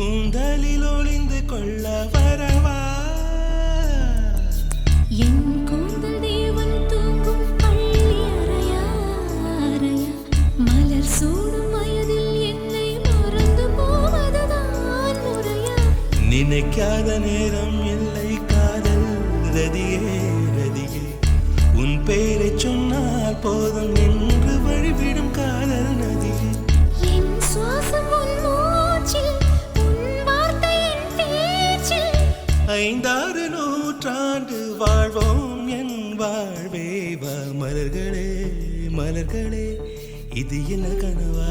கூந்தலில் ஒளிந்து கொள்ள வரவா என் கூந்தல் தேவன் தூங்கும் பள்ளி அறையா அறையா மலர் சூடும் வயதில் என்னை மறந்து போவதுதான் முறையா நினைக்காத நேரம் இல்லை காதல் ரதியே ரதியே உன் பேரை சொன்னால் போதும் என்று வழிவிடும் காதல் நதியே என் சுவாசம் உன் மூச்சில் உன் வார்த்தை என் பேச்சில் 5-6 நூற்றாண்டு வாழ்வோம் என் வாழ்வே வா மலர்களே மலர்களே இது என்ன கனவா